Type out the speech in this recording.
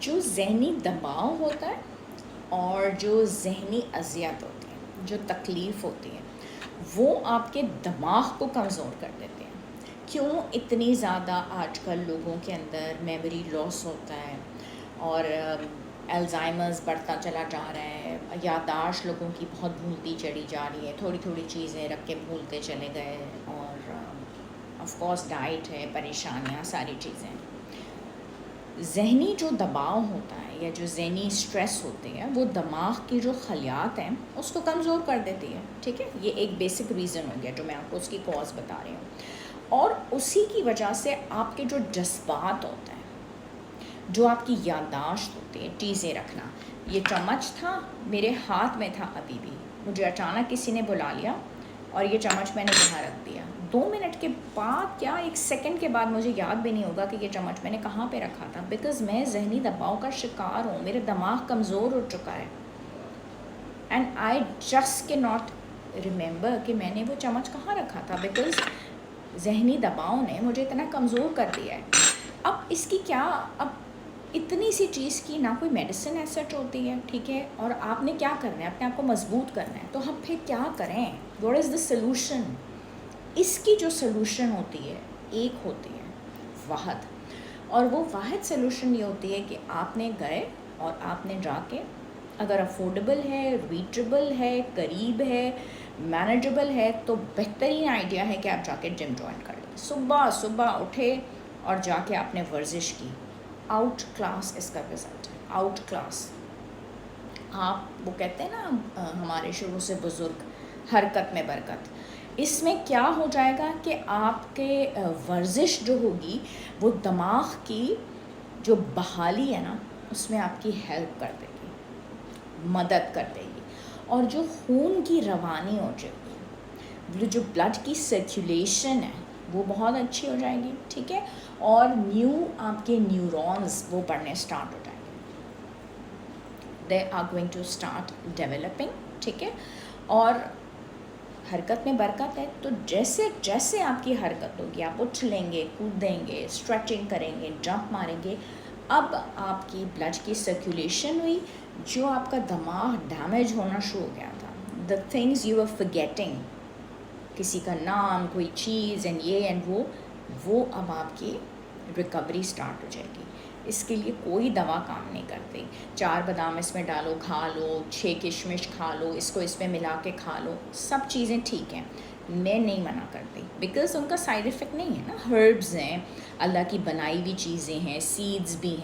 جو ذہنی دباؤ ہوتا ہے اور جو ذہنی اذیت ہوتی ہے، جو تکلیف ہوتی ہے، وہ آپ کے دماغ کو کمزور کر دیتے ہیں۔ کیوں اتنی زیادہ آج کل لوگوں کے اندر میموری لاس ہوتا ہے اور الزائمرز بڑھتا چلا جا رہا ہے، یادداشت لوگوں کی بہت بھولتی چلی جا رہی ہے، تھوڑی تھوڑی چیزیں رکھ کے بھولتے چلے گئے، اور آف کورس ڈائٹ ہے، پریشانیاں، ساری چیزیں۔ ذہنی جو دباؤ ہوتا ہے یا جو ذہنی اسٹریس ہوتے ہیں وہ دماغ کی جو خلیات ہیں اس کو کمزور کر دیتی ہے، ٹھیک ہے؟ یہ ایک بیسک ریزن ہو گیا جو میں آپ کو اس کی کاز بتا رہی ہوں۔ اور اسی کی وجہ سے آپ کے جو جذبات ہوتے ہیں، جو آپ کی یادداشت ہوتی ہے، چیزیں رکھنا، یہ چمچ تھا میرے ہاتھ میں تھا ابھی بھی، مجھے اچانک کسی نے بلا لیا اور یہ چمچ میں نے کہاں رکھ دیا، 2 منٹ کے بعد کیا 1 سیکنڈ کے بعد مجھے یاد بھی نہیں ہوگا کہ یہ چمچ میں نے کہاں پہ رکھا تھا، بیکاز میں ذہنی دباؤ کا شکار ہوں، میرا دماغ کمزور ہو چکا ہے، اینڈ آئی جسٹ کی ناٹ ریممبر کہ میں نے وہ چمچ کہاں رکھا تھا، بیکاز ذہنی دباؤ نے مجھے اتنا کمزور کر دیا ہے۔ اب اس کی کیا، اب اتنی سی چیز کی نہ کوئی میڈیسن ایسٹ ہوتی ہے، ٹھیک ہے، اور آپ نے کیا کرنا ہے، اپنے آپ کو مضبوط کرنا ہے، تو ہم پھر کیا کریں؟ What is the solution? اس کی جو سلوشن ہوتی ہے ایک ہوتی ہے واحد، اور وہ واحد سلوشن یہ ہوتی ہے کہ آپ نے گئے اور آپ نے جا کے، اگر افورڈیبل ہے، ریچیبل ہے، قریب ہے، مینیجبل ہے، تو بہترین آئیڈیا ہے کہ آپ جا کے جم جوائن کر لیں۔ صبح اٹھے اور جا کے آپ نے ورزش کی، آؤٹ کلاس اس کا رزلٹ ہے، آؤٹ کلاس۔ آپ وہ کہتے ہیں نا ہمارے شروع سے بزرگ، حرکت میں برکت، اس میں کیا ہو جائے گا کہ آپ کے ورزش جو ہوگی وہ دماغ کی جو بحالی ہے نا اس میں آپ کی ہیلپ کر دے گی، مدد کر دے گی، اور جو خون کی روانی ہو جائے گی، جو بلڈ کی سرکولیشن ہے وہ بہت اچھی ہو جائے گی، ٹھیک ہے، اور آپ کے نیورونز وہ بڑھنے اسٹارٹ ہو جائیں گے، they are going to start developing, ٹھیک ہے۔ اور حرکت میں برکت ہے، تو جیسے جیسے آپ کی حرکت ہوگی، آپ اٹھ لیں گے، کودیں گے، اسٹریچنگ کریں گے، جمپ ماریں گے، اب آپ کی بلڈ کی سرکولیشن ہوئی، جو آپ کا دماغ ڈیمیج ہونا شروع ہو گیا تھا، دا تھنگز یو آر فرگیٹنگ، کسی کا نام، کوئی چیز، اینڈ یہ اینڈ وہ اب آپ کی ریکوری اسٹارٹ ہو جائے گی۔ اس کے لیے کوئی دوا کام نہیں کرتی، 4 بادام اس میں ڈالو کھا لو، 6 کشمش کھا لو، اس کو اس میں ملا کے کھا لو، سب چیزیں ٹھیک ہیں، میں نہیں منع کرتی، بیکاز ان کا سائیڈ افیکٹ نہیں ہے نا، ہربز ہیں، اللہ کی بنائی ہوئی چیزیں ہیں، سیڈز بھی